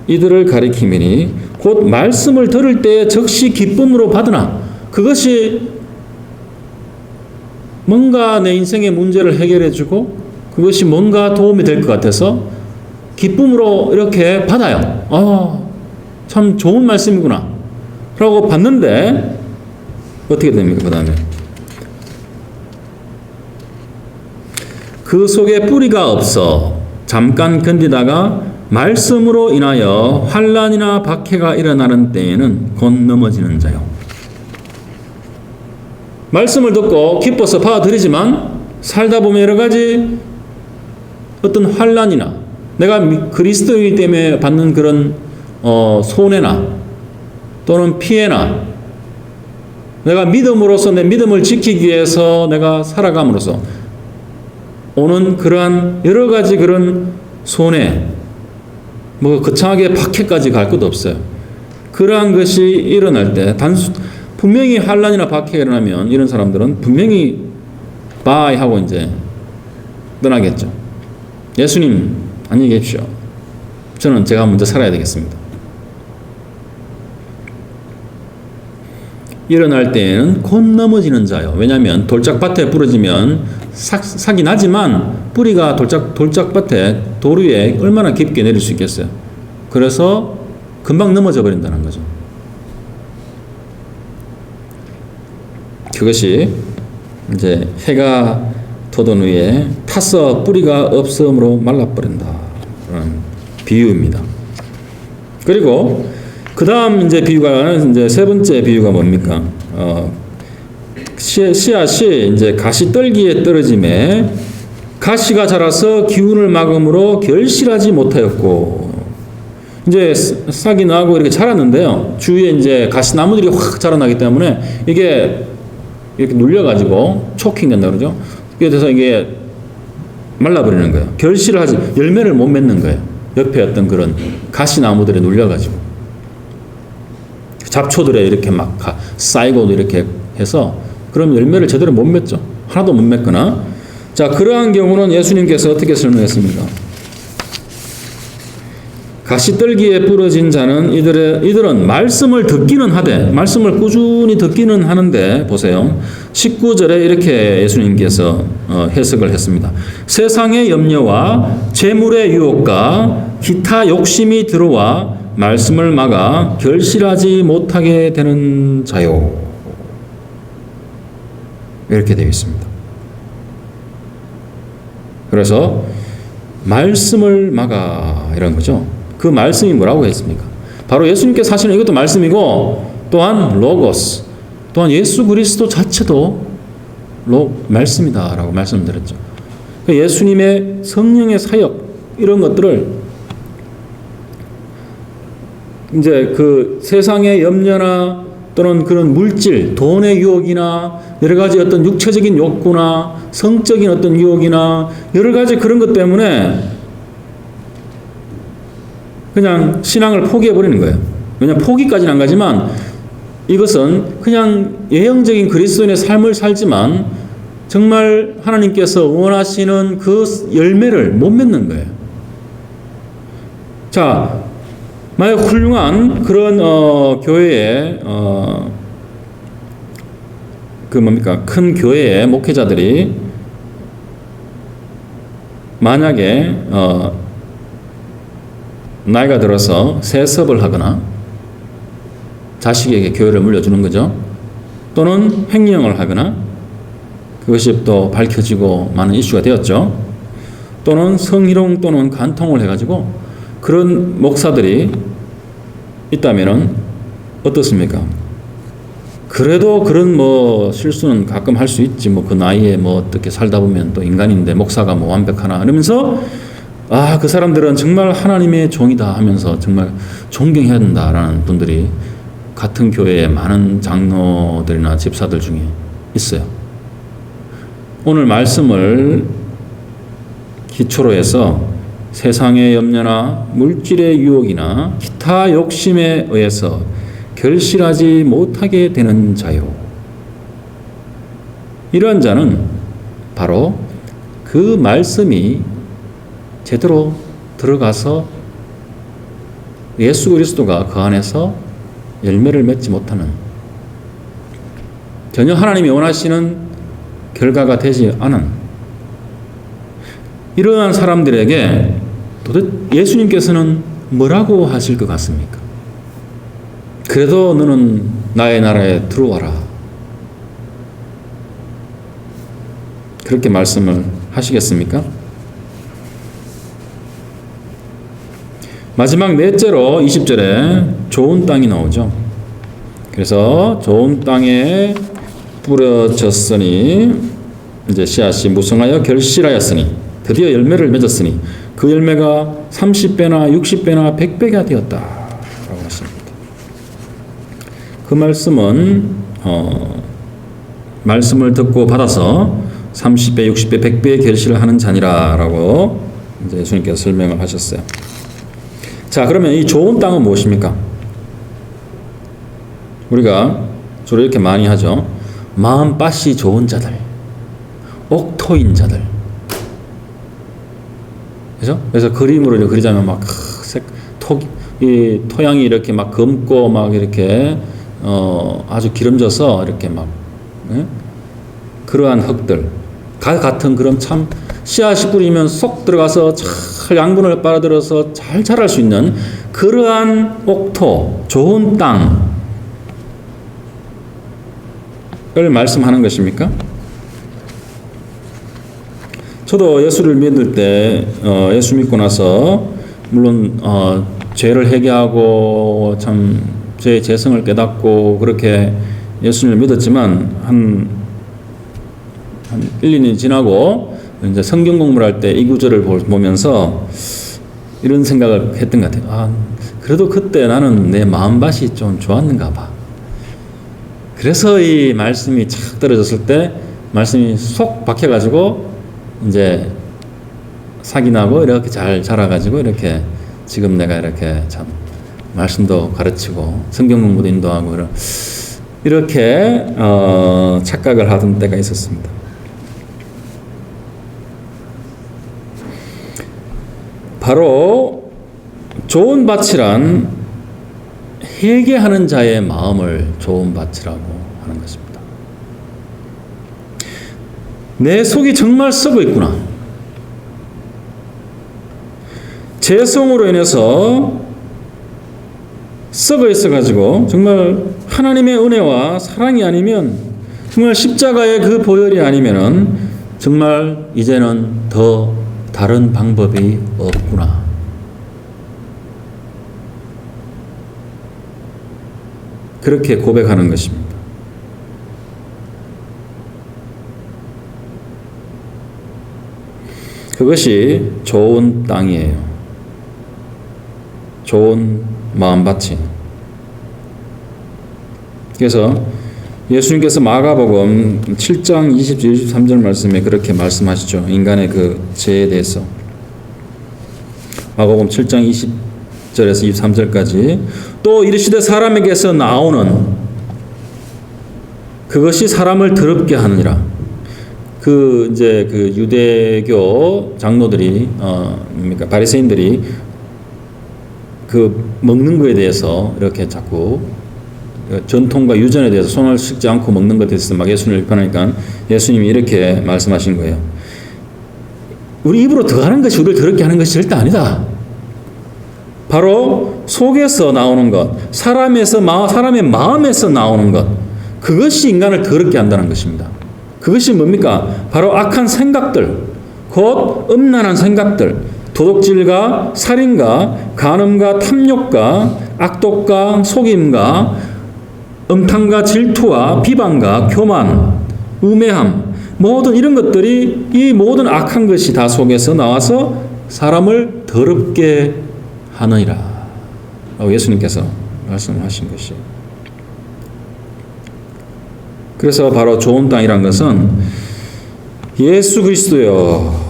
이들을 가리킴이니 곧 말씀을 들을 때에 즉시 기쁨으로 받으나, 그것이 뭔가 내 인생의 문제를 해결해주고 그것이 뭔가 도움이 될 것 같아서 기쁨으로 이렇게 받아요. 참 좋은 말씀이구나 라고 받는데 어떻게 됩니까? 그 다음에 그 속에 뿌리가 없어 잠깐 견디다가 말씀으로 인하여 환난이나 박해가 일어나는 때에는 곧 넘어지는 자요. 말씀을 듣고 기뻐서 받아들이지만 살다 보면 여러 가지 어떤 환난이나 내가 그리스도이기 때문에 받는 그런 손해나 또는 피해나 내가 믿음으로서 내 믿음을 지키기 위해서 내가 살아감으로써 오는 그러한 여러 가지 그런 손해, 거창하게 박해까지 갈 것도 없어요. 그러한 것이 일어날 때 분명히 환난이나 박해가 일어나면 이런 사람들은 분명히 바이 하고 이제 떠나겠죠. 예수님 안녕히 계십시오. 저는 제가 먼저 살아야 되겠습니다. 일어날 때에는 곧 넘어지는 자요. 왜냐하면 돌짝밭에 부러지면 싹이 나지만 뿌리가 돌짝밭에 돌 위에 얼마나 깊게 내릴 수 있겠어요. 그래서 금방 넘어져 버린다는 거죠. 그것이 이제 해가 돋은 후에 타서 뿌리가 없음으로 말라버린다. 그런 비유입니다. 그리고 그 다음 이제 비유가 이제 세 번째 비유가 뭡니까? 씨앗이 이제 가시떨기에 떨어짐에 가시가 자라서 기운을 막음으로 결실하지 못하였고, 이제 싹이 나고 이렇게 자랐는데요. 주위에 이제 가시나무들이 확 자라나기 때문에 이게 이렇게 눌려가지고 초킹 된다 그러죠. 그래서 이게 말라버리는 거예요. 결실을 하지, 열매를 못 맺는 거예요. 옆에 어떤 그런 가시나무들에 눌려가지고. 잡초들에 이렇게 막 쌓이고도 이렇게 해서 그럼 열매를 제대로 못 맺죠. 하나도 못 맺거나. 자, 그러한 경우는 예수님께서 어떻게 설명했습니까? 가시떨기에 부러진 자는 이들은 말씀을 듣기는 하되, 말씀을 꾸준히 듣기는 하는데, 보세요. 19절에 이렇게 예수님께서 해석을 했습니다. 세상의 염려와 재물의 유혹과 기타 욕심이 들어와 말씀을 막아 결실하지 못하게 되는 자요. 이렇게 되어 있습니다. 그래서 말씀을 막아 이런 거죠. 그 말씀이 뭐라고 했습니까? 바로 예수님께서 하시는 이것도 말씀이고, 또한 로고스, 또한 예수 그리스도 자체도 말씀이다라고 말씀드렸죠. 예수님의 성령의 사역 이런 것들을 이제 그 세상의 염려나 또는 그런 물질, 돈의 유혹이나 여러 가지 어떤 육체적인 욕구나 성적인 어떤 유혹이나 여러 가지 그런 것 때문에 그냥 신앙을 포기해버리는 거예요. 왜냐하면 포기까지는 안 가지만 이것은 그냥 예형적인 그리스도인의 삶을 살지만 정말 하나님께서 원하시는 그 열매를 못 맺는 거예요. 자, 만약 훌륭한 그런 교회에 큰 교회의 목회자들이 만약에 나이가 들어서 세습을 하거나 자식에게 교회를 물려주는 거죠. 또는 횡령을 하거나 그것이 또 밝혀지고 많은 이슈가 되었죠. 또는 성희롱 또는 간통을 해가지고 그런 목사들이 있다면은 어떻습니까? 그래도 그런 뭐 실수는 가끔 할 수 있지. 뭐 그 나이에 뭐 어떻게 살다 보면 또 인간인데 목사가 뭐 완벽하나 이러면서 아, 그 사람들은 정말 하나님의 종이다 하면서 정말 존경해야 된다라는 분들이 같은 교회에 많은 장로들이나 집사들 중에 있어요. 오늘 말씀을 기초로 해서 세상의 염려나 물질의 유혹이나 기타 욕심에 의해서 결실하지 못하게 되는 자요. 이러한 자는 바로 그 말씀이 제대로 들어가서 예수 그리스도가 그 안에서 열매를 맺지 못하는, 전혀 하나님이 원하시는 결과가 되지 않은 이러한 사람들에게 도대체 예수님께서는 뭐라고 하실 것 같습니까? 그래도 너는 나의 나라에 들어와라. 그렇게 말씀을 하시겠습니까? 마지막 넷째로 20절에 좋은 땅이 나오죠. 그래서 좋은 땅에 뿌려졌으니 이제 씨앗이 무성하여 결실하였으니 드디어 열매를 맺었으니 그 열매가 30배나 60배나 100배가 되었다라고 하십니다. 그 말씀은 말씀을 듣고 받아서 30배, 60배, 100배의 결실을 하는 자니라라고 이제 예수님께서 설명을 하셨어요. 자, 그러면 이 좋은 땅은 무엇입니까? 우리가 주로 이렇게 많이 하죠. 마음밭이 좋은 자들, 옥토인 자들. 그죠? 그래서 그림으로 그리자면 막 이 토양이 이렇게 막 검고 막 이렇게 아주 기름져서 이렇게 막 그러한 흙들 같은 그런 참 씨앗이 뿌리면 쏙 들어가서 잘 양분을 빨아들여서 잘 자랄 수 있는 그러한 옥토, 좋은 땅을 말씀하는 것입니까? 저도 예수를 믿을 때 예수 믿고 나서 물론 죄를 회개하고 참 죄의 죄성을 깨닫고 그렇게 예수님을 믿었지만 한 1, 2년이 지나고 이제 성경 공부를 할 때 이 구절을 보면서 이런 생각을 했던 것 같아요. 그래도 그때 나는 내 마음밭이 좀 좋았는가 봐. 그래서 이 말씀이 착 떨어졌을 때 말씀이 쏙 박혀가지고 이제 사기 나고 이렇게 잘 자라가지고 이렇게 지금 내가 이렇게 참 말씀도 가르치고 성경 공부도 인도하고 이렇게 착각을 하던 때가 있었습니다. 바로 좋은 밭이란 회개하는 자의 마음을 좋은 밭이라고 하는 것입니다. 내 속이 정말 썩어 있구나. 죄성으로 인해서 썩어 있어가지고 정말 하나님의 은혜와 사랑이 아니면 정말 십자가의 그 보혈이 아니면은 정말 이제는 더 다른 방법이 없구나. 그렇게 고백하는 것입니다. 그것이 좋은 땅이에요. 좋은 마음밭이. 그래서 예수님께서 마가복음 7장 20절 23절 말씀에 그렇게 말씀하시죠. 인간의 그 죄에 대해서. 마가복음 7장 20절에서 23절까지 또 이르시되 사람에게서 나오는 그것이 사람을 더럽게 하느니라. 이제 그 유대교 장로들이 바리새인들이 그 먹는 거에 대해서 이렇게 자꾸 전통과 유전에 대해서 손을 씻지 않고 먹는 것에 대해서 막 예수님을 비판하니까 예수님이 이렇게 말씀하신 거예요. 우리 입으로 들어가는 것이 우리를 더럽게 하는 것이 절대 아니다. 바로 속에서 나오는 것, 사람의 마음에서 나오는 것, 그것이 인간을 더럽게 한다는 것입니다. 그것이 뭡니까? 바로 악한 생각들, 곧 음란한 생각들, 도둑질과 살인과 간음과 탐욕과 악독과 속임과 음탕과 질투와 비방과 교만, 우매함, 모든 이런 것들이 이 모든 악한 것이 다 속에서 나와서 사람을 더럽게 하느니라 라고 예수님께서 말씀하신 것이에요. 그래서 바로 좋은 땅이란 것은 예수 그리스도여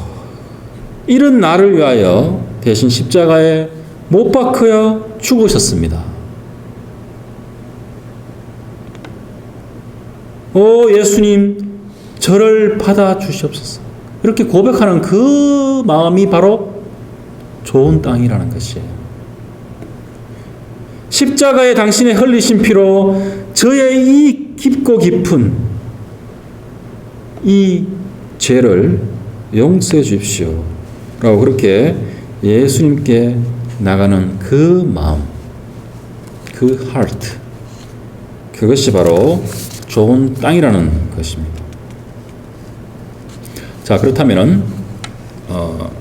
이런 나를 위하여 대신 십자가에 못 박혀 죽으셨습니다. 오 예수님 저를 받아주시옵소서. 이렇게 고백하는 그 마음이 바로 좋은 땅이라는 것이에요. 십자가에 당신의 흘리신 피로 저의 이 깊고 깊은 이 죄를 용서해 주십시오 라고 그렇게 예수님께 나가는 그 마음, 그 heart, 그것이 바로 좋은 땅이라는 것입니다. 자, 그렇다면은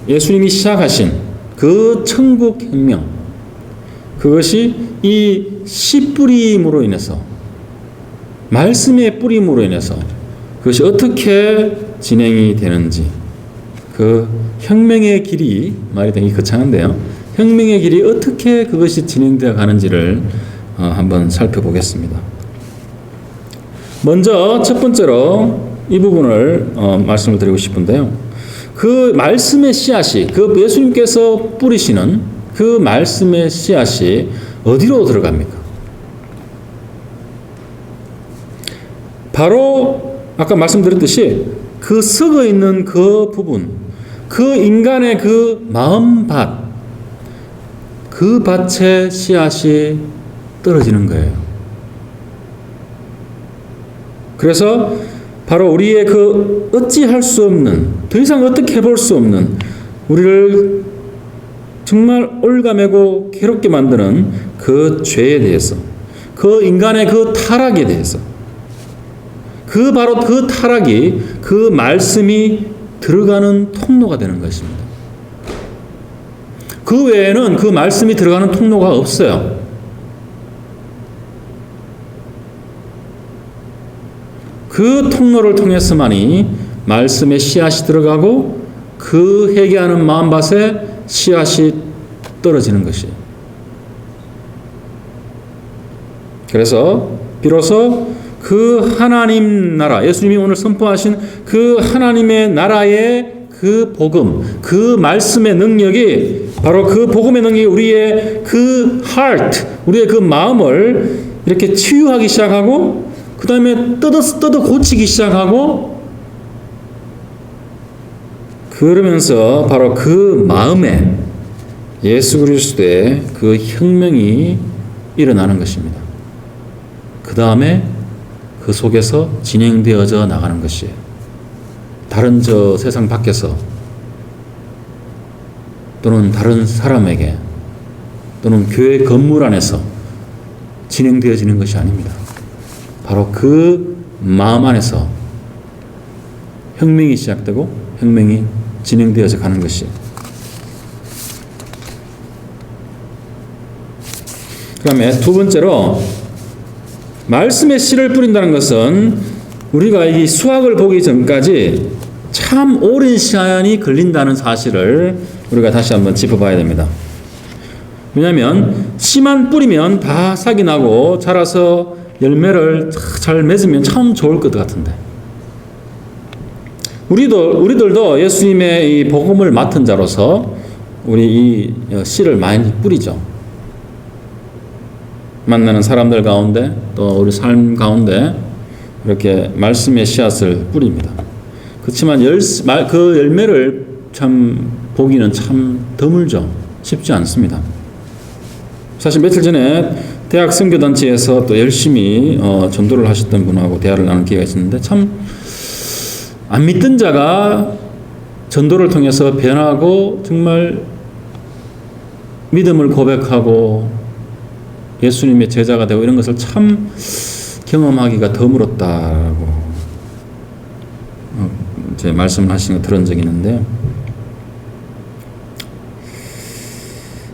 예수님이 시작하신 그 천국 혁명, 그것이 이 씨 뿌림으로 인해서, 말씀의 뿌림으로 인해서 그것이 어떻게 진행이 되는지, 그 혁명의 길이, 말이 되게 거창한데요. 혁명의 길이 어떻게 그것이 진행되어 가는지를 한번 살펴보겠습니다. 먼저 첫 번째로 이 부분을 말씀을 드리고 싶은데요. 그 말씀의 씨앗이, 그 예수님께서 뿌리시는 그 말씀의 씨앗이 어디로 들어갑니까? 바로 아까 말씀드렸듯이 그 썩어 있는 그 부분, 그 인간의 그 마음밭, 그 밭에 씨앗이 떨어지는 거예요. 그래서 바로 우리의 그 어찌할 수 없는, 더 이상 어떻게 해볼 수 없는, 우리를 정말 올가매고 괴롭게 만드는 그 죄에 대해서, 그 인간의 그 타락에 대해서, 바로 그 타락이 그 말씀이 들어가는 통로가 되는 것입니다. 그 외에는 그 말씀이 들어가는 통로가 없어요. 그 통로를 통해서만이 말씀의 씨앗이 들어가고 그 회개하는 마음밭에 씨앗이 떨어지는 것이에요. 그래서 비로소 그 하나님 나라, 예수님이 오늘 선포하신 그 하나님의 나라의 그 복음, 그 말씀의 능력이 바로 그 복음의 능력이 우리의 그 heart, 우리의 그 마음을 이렇게 치유하기 시작하고 그 다음에 뜯어 고치기 시작하고 그러면서 바로 그 마음에 예수 그리스도의 그 혁명이 일어나는 것입니다. 그 다음에 그 속에서 진행되어져 나가는 것이에요. 다른 저 세상 밖에서 또는 다른 사람에게 또는 교회 건물 안에서 진행되어지는 것이 아닙니다. 바로 그 마음 안에서 혁명이 시작되고 혁명이 진행되어져 가는 것이에요. 그 다음에 두 번째로 말씀의 씨를 뿌린다는 것은 우리가 이 수확을 보기 전까지 참 오랜 시간이 걸린다는 사실을 우리가 다시 한번 짚어봐야 됩니다. 왜냐하면 씨만 뿌리면 다 싹이 나고 자라서 열매를 잘 맺으면 참 좋을 것 같은데 우리들도 예수님의 이 복음을 맡은 자로서 우리 이 씨를 많이 뿌리죠. 만나는 사람들 가운데 또 우리 삶 가운데 이렇게 말씀의 씨앗을 뿌립니다. 그렇지만 그 열매를 참 보기는 참 드물죠. 쉽지 않습니다. 사실 며칠 전에 대학 선교단체에서 또 열심히 전도를 하셨던 분하고 대화를 나눌 기회가 있었는데 참 안 믿던 자가 전도를 통해서 변하고 정말 믿음을 고백하고 예수님의 제자가 되고 이런 것을 참 경험하기가 드물었다고 제 말씀을 하시는 거 들은 적이 있는데,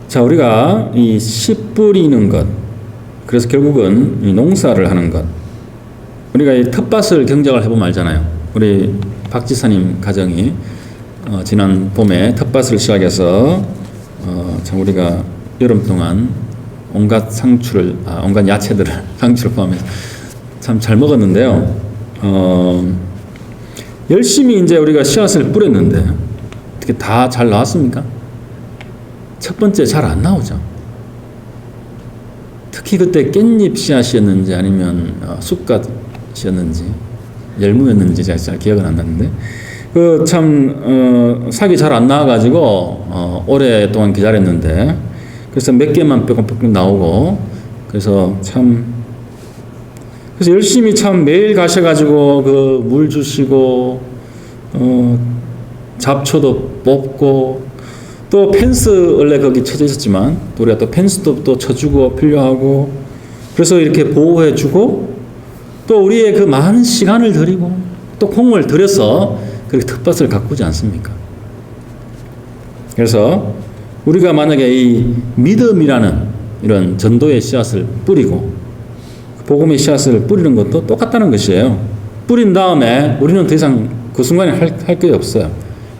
자, 우리가 이 씨 뿌리는 것, 그래서 결국은 이 농사를 하는 것, 우리가 이 텃밭을 경작을 해보면 알잖아요. 우리 박 지사님 가정이 지난 봄에 텃밭을 시작해서 참 우리가 여름 동안 온갖 상추를, 온갖 야채들을 상추를 포함해서 참 잘 먹었는데요. 열심히 이제 우리가 씨앗을 뿌렸는데 어떻게 다 잘 나왔습니까? 첫 번째 잘 안 나오죠. 특히 그때 깻잎 씨앗이었는지 아니면 쑥갓이었는지 열무였는지 제가 잘 기억은 안 나는데 그 참 싹이 잘 안 나와가지고 오랫동안 기다렸는데 그래서 몇 개만 뿅뿅뿅 나오고 그래서 열심히 참 매일 가셔가지고 그 물 주시고 잡초도 뽑고 또 펜스 원래 거기 쳐져 있었지만 또 우리가 또 펜스도 또 쳐주고 필요하고 그래서 이렇게 보호해주고 또 우리의 그 많은 시간을 들이고 또 공을 들여서 그렇게 텃밭을 가꾸지 않습니까? 그래서 우리가 만약에 이 믿음이라는 이런 전도의 씨앗을 뿌리고 복음의 씨앗을 뿌리는 것도 똑같다는 것이에요. 뿌린 다음에 우리는 더 이상 그 순간에 할 게 없어요.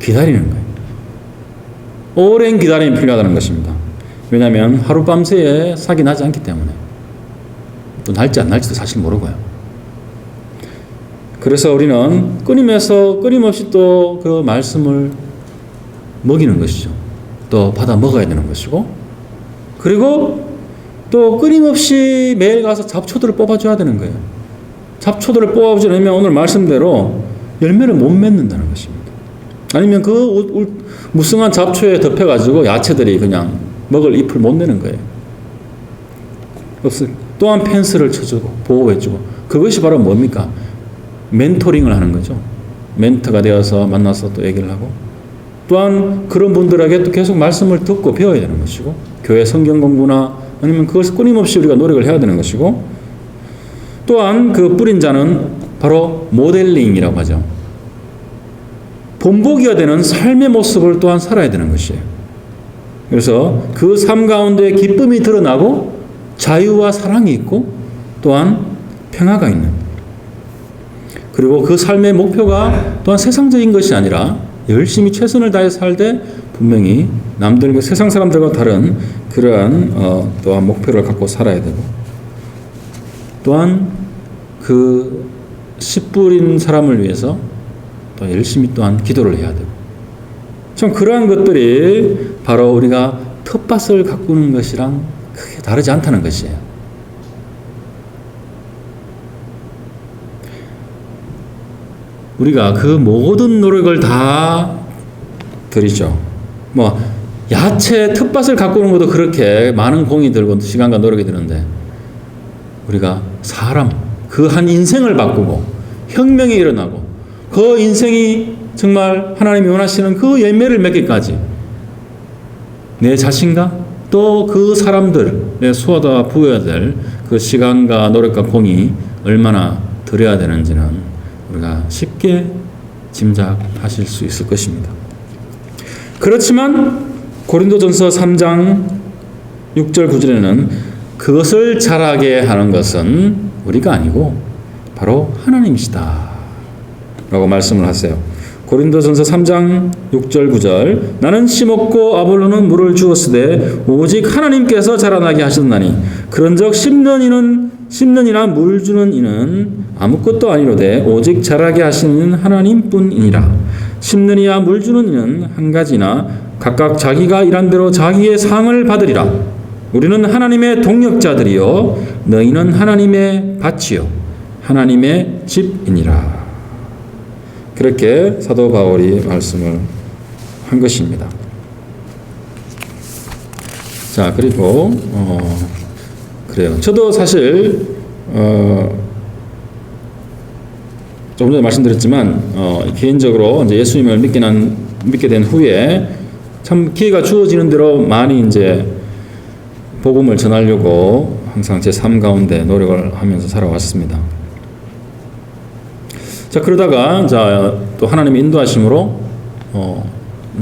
기다리는 거예요. 오랜 기다림이 필요하다는 것입니다. 왜냐하면 하룻밤새에 싹이 나지 않기 때문에 또 날지 안 날지도 사실 모르고요. 그래서 우리는 끊임없이 또 그 말씀을 먹이는 것이죠. 또 받아 먹어야 되는 것이고 그리고 또 끊임없이 매일 가서 잡초들을 뽑아줘야 되는 거예요. 잡초들을 뽑아주지 않으면 오늘 말씀대로 열매를 못 맺는다는 것입니다. 아니면 그 무성한 잡초에 덮여가지고 야채들이 그냥 먹을 잎을 못 내는 거예요. 또한 펜스를 쳐주고 보호해주고 그것이 바로 뭡니까? 멘토링을 하는 거죠. 멘토가 되어서 만나서 또 얘기를 하고 또한 그런 분들에게 또 계속 말씀을 듣고 배워야 되는 것이고 교회 성경 공부나 아니면 그것을 끊임없이 우리가 노력을 해야 되는 것이고 또한 그 뿌린 자는 바로 모델링이라고 하죠. 본보기가 되는 삶의 모습을 또한 살아야 되는 것이에요. 그래서 그 삶 가운데 기쁨이 드러나고 자유와 사랑이 있고 또한 평화가 있는, 그리고 그 삶의 목표가 또한 세상적인 것이 아니라 열심히 최선을 다해 살되 분명히 남들과 세상 사람들과 다른 그러한 또한 목표를 갖고 살아야 되고, 또한 그 씨 뿌린 사람을 위해서 또 열심히 또한 기도를 해야 되고, 참 그러한 것들이 바로 우리가 텃밭을 가꾸는 것이랑 크게 다르지 않다는 것이에요. 우리가 그 모든 노력을 다 들이죠. 뭐 야채 텃밭을 가꾸는 것도 그렇게 많은 공이 들고 시간과 노력이 드는데, 우리가 사람 그 한 인생을 바꾸고 혁명이 일어나고 그 인생이 정말 하나님이 원하시는 그 열매를 맺기까지 내 자신과 또 그 사람들에 쏟아 부어야 될 그 시간과 노력과 공이 얼마나 들여야 되는지는 우리가 쉽게 짐작하실 수 있을 것입니다. 그렇지만 고린도전서 3장 6절 9절에는 그것을 잘하게 하는 것은 우리가 아니고 바로 하나님이시다 라고 말씀을 하세요. 고린도전서 3장 6절 9절 나는 심었고 아볼로는 물을 주었으되 오직 하나님께서 자라나게 하셨나니 그런즉 심는 이나 물 주는 이는 아무것도 아니로되 오직 자라게 하시는 하나님뿐이니라. 심는 이와 물 주는 이는 한 가지나 각각 자기가 일한 대로 자기의 상을 받으리라. 우리는 하나님의 동역자들이요 너희는 하나님의 밭이요 하나님의 집이니라. 그렇게 사도 바울이 말씀을 한 것입니다. 자, 그리고 그래요. 저도 사실 조금 전에 말씀드렸지만 개인적으로 이제 예수님을 믿게 된 후에 참 기회가 주어지는 대로 많이 이제 복음을 전하려고 항상 제 삶 가운데 노력을 하면서 살아왔습니다. 자, 그러다가 또 하나님의 인도하심으로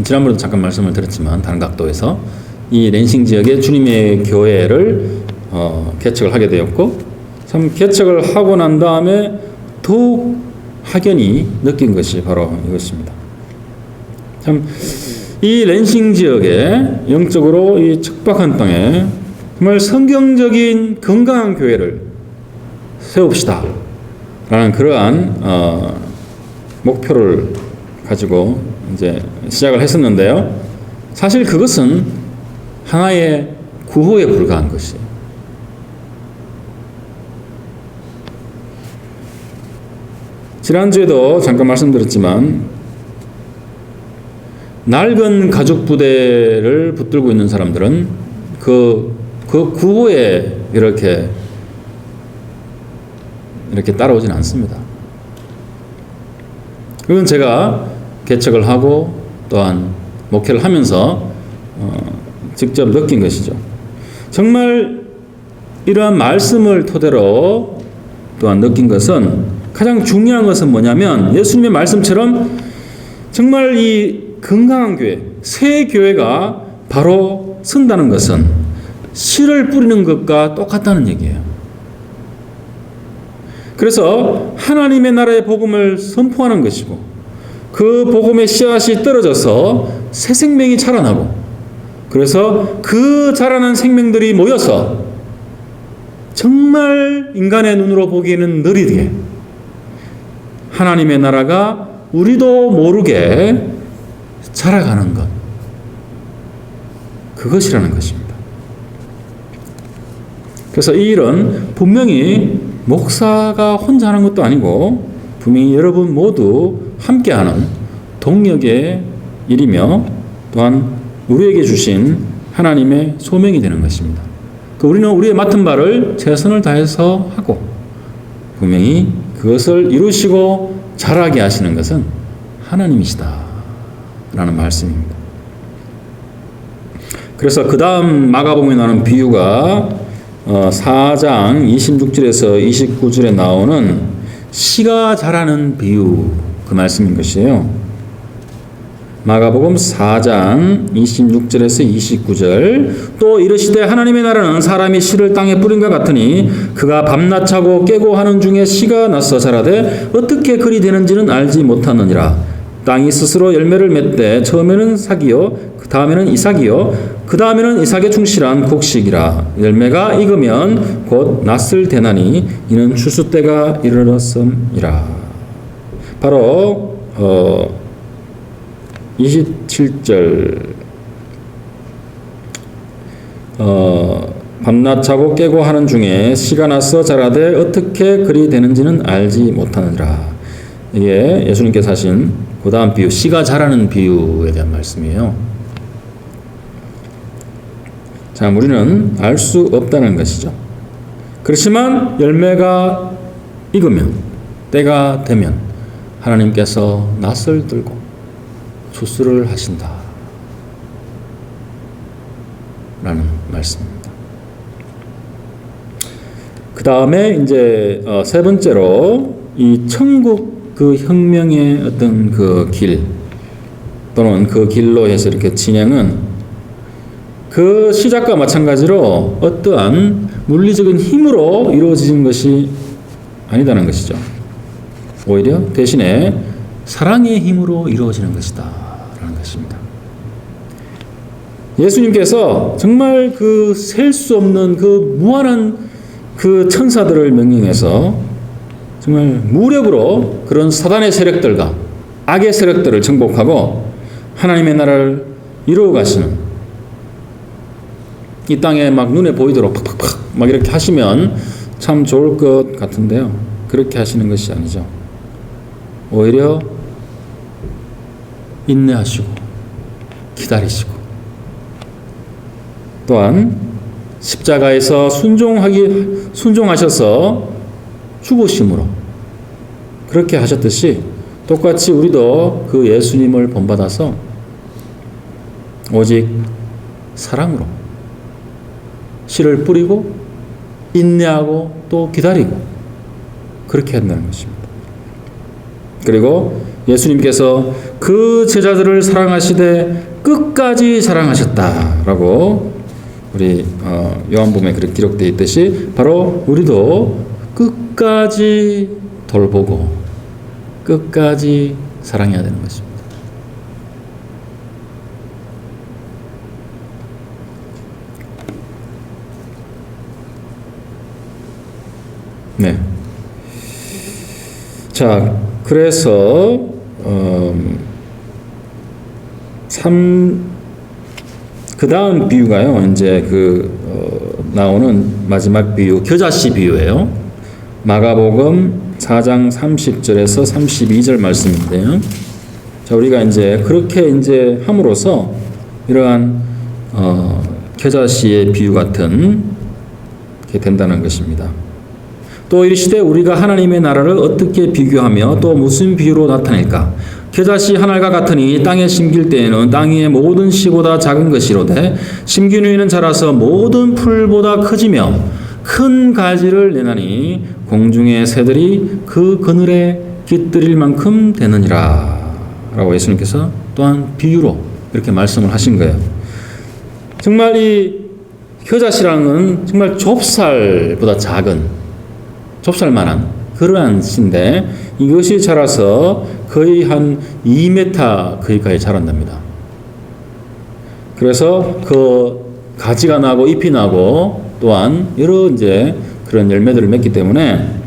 지난번에도 잠깐 말씀을 드렸지만 다른 각도에서 이 랜싱 지역에 주님의 교회를 개척을 하게 되었고, 참 개척을 하고 난 다음에 더욱 확연히 느낀 것이 바로 이것입니다. 참 이 랜싱 지역에 영적으로 이 척박한 땅에 정말 성경적인 건강한 교회를 세웁시다 라는 그러한 목표를 가지고 이제 시작을 했었는데요. 사실 그것은 하나의 구호에 불과한 것이에요. 지난주에도 잠깐 말씀드렸지만 낡은 가죽 부대를 붙들고 있는 사람들은 그 구호에 이렇게 따라오진 않습니다. 그건 제가 개척을 하고 또한 목회를 하면서 직접 느낀 것이죠. 정말 이러한 말씀을 토대로 또한 느낀 것은, 가장 중요한 것은 뭐냐면 예수님의 말씀처럼 정말 이 건강한 교회, 새 교회가 바로 선다는 것은 씨를 뿌리는 것과 똑같다는 얘기예요. 그래서 하나님의 나라의 복음을 선포하는 것이고, 그 복음의 씨앗이 떨어져서 새 생명이 자라나고, 그래서 그 자라난 생명들이 모여서 정말 인간의 눈으로 보기에는 느리게 하나님의 나라가 우리도 모르게 자라가는 것, 그것이라는 것입니다. 그래서 이 일은 분명히 목사가 혼자 하는 것도 아니고 분명히 여러분 모두 함께하는 동력의 일이며 또한 우리에게 주신 하나님의 소명이 되는 것입니다. 우리는 우리의 맡은 바를 최선을 다해서 하고 분명히 그것을 이루시고 자라게 하시는 것은 하나님이시다 라는 말씀입니다. 그래서 그 다음 마가복음에 나오는 비유가 4장 26절에서 29절에 나오는 씨가 자라는 비유, 그 말씀인 것이에요. 마가복음 4장 26절에서 29절. 또 이르시되 하나님의 나라는 사람이 씨를 땅에 뿌린 것 같으니 그가 밤낮 자고 깨고 하는 중에 씨가 나서 자라되 어떻게 그리 되는지는 알지 못하느니라. 땅이 스스로 열매를 맺되 처음에는 삭이요 그 다음에는 이삭이요 그 다음에는 이삭의 충실한 곡식이라. 열매가 익으면 곧 낫을 대나니 이는 추수 때가 이르렀음이라. 바로 27절 밤낮 자고 깨고 하는 중에 씨가 나서 자라되 어떻게 그리 되는지는 알지 못하느니라. 이게 예수님께서 하신 그 다음 비유, 씨가 자라는 비유에 대한 말씀이에요. 자, 우리는 알 수 없다는 것이죠. 그렇지만 열매가 익으면, 때가 되면 하나님께서 낫을 들고 추수를 하신다 라는 말씀입니다. 그 다음에 이제 세 번째로 이 천국 그 혁명의 어떤 그 길 또는 그 길로 해서 이렇게 진행은 그 시작과 마찬가지로 어떠한 물리적인 힘으로 이루어지는 것이 아니다는 것이죠. 오히려 대신에 사랑의 힘으로 이루어지는 것이다 라는 것입니다. 예수님께서 정말 그 셀 수 없는 그 무한한 그 천사들을 명령해서 정말 무력으로 그런 사단의 세력들과 악의 세력들을 정복하고 하나님의 나라를 이루어 가시는, 이 땅에 막 눈에 보이도록 팍팍팍 막 이렇게 하시면 참 좋을 것 같은데요. 그렇게 하시는 것이 아니죠. 오히려 인내하시고 기다리시고 또한 십자가에서 순종하셔서 죽으심으로 그렇게 하셨듯이 똑같이 우리도 그 예수님을 본받아서 오직 사랑으로 씨를 뿌리고 인내하고 또 기다리고 그렇게 한다는 것입니다. 그리고 예수님께서 그 제자들을 사랑하시되 끝까지 사랑하셨다라고 우리 요한복음에 그렇게 기록되어 있듯이 바로 우리도 끝까지 돌보고 끝까지 사랑해야 되는 것입니다. 네. 자, 그래서 그 다음 비유가요. 이제 나오는 마지막 비유, 겨자씨 비유예요. 마가복음 4장 30절에서 32절 말씀인데요. 자, 우리가 이제 그렇게 이제 함으로써 이러한 겨자씨의 비유 같은 게 된다는 것입니다. 또 이르시되 우리가 하나님의 나라를 어떻게 비교하며 또 무슨 비유로 나타낼까? 겨자씨 하나가 같으니 땅에 심길 때에는 땅 위의 모든 씨보다 작은 것이로되 심긴 후에는 자라서 모든 풀보다 커지며 큰 가지를 내나니 공중의 새들이 그 그늘에 깃들일 만큼 되느니라 라고 예수님께서 또한 비유로 이렇게 말씀을 하신 거예요. 정말 이 겨자씨라는 정말 좁쌀보다 작은, 좁쌀만한 그러한 씨인데 이것이 자라서 거의 한 2m 거기까지 자란답니다. 그래서 그 가지가 나고 잎이 나고 또한 여러 이제 그런 열매들을 맺기 때문에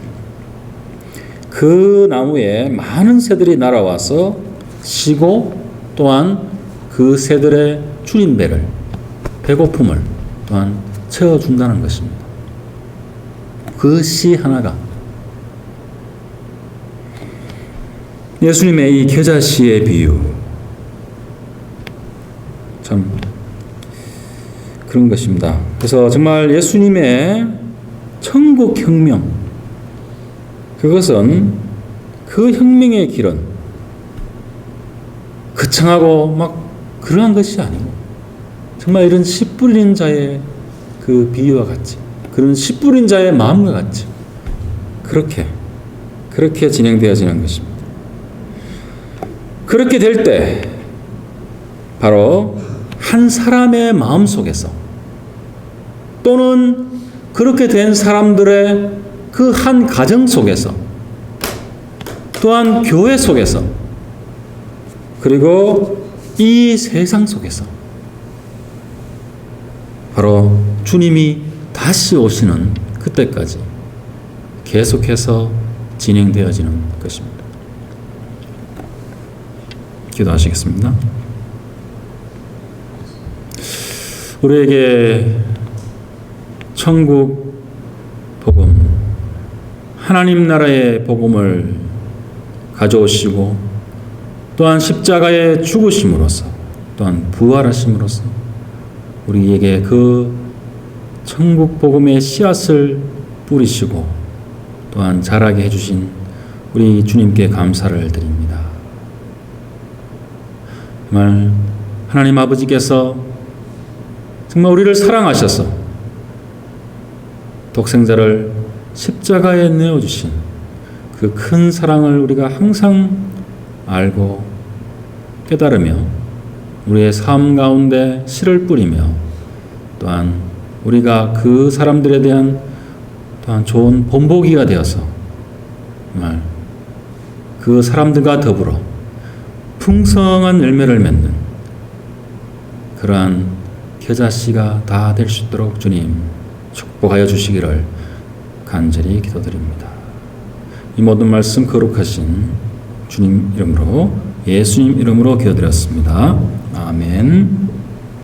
그 나무에 많은 새들이 날아와서 쉬고 또한 그 새들의 줄임배를, 배고픔을 또한 채워준다는 것입니다. 그 씨 하나가 예수님의 이 겨자씨의 비유, 참 그런 것입니다. 그래서 정말 예수님의 천국 혁명, 그것은 그 혁명의 길은 거창하고 막 그러한 것이 아니고 정말 이런 씨 뿌리는 자의 그 비유와 같이, 그런 씨 뿌린 자의 마음과 같이 그렇게 진행되어지는 것입니다. 그렇게 될 때 바로 한 사람의 마음 속에서 또는 그렇게 된 사람들의 그 한 가정 속에서 또한 교회 속에서 그리고 이 세상 속에서 바로 주님이 다시 오시는 그때까지 계속해서 진행되어지는 것입니다. 기도하시겠습니다. 우리에게 천국 복음, 하나님 나라의 복음을 가져오시고 또한 십자가의 죽으심으로써 또한 부활하심으로써 우리에게 그 천국 복음의 씨앗을 뿌리시고 또한 자라게 해주신 우리 주님께 감사를 드립니다. 정말 하나님 아버지께서 정말 우리를 사랑하셔서 독생자를 십자가에 내어주신 그 큰 사랑을 우리가 항상 알고 깨달으며 우리의 삶 가운데 씨를 뿌리며 또한 우리가 그 사람들에 대한 또한 좋은 본보기가 되어서 정말 그 사람들과 더불어 풍성한 열매를 맺는 그러한 겨자씨가 다 될 수 있도록 주님 축복하여 주시기를 간절히 기도드립니다. 이 모든 말씀 거룩하신 주님 이름으로 예수님 이름으로 기도드렸습니다. 아멘.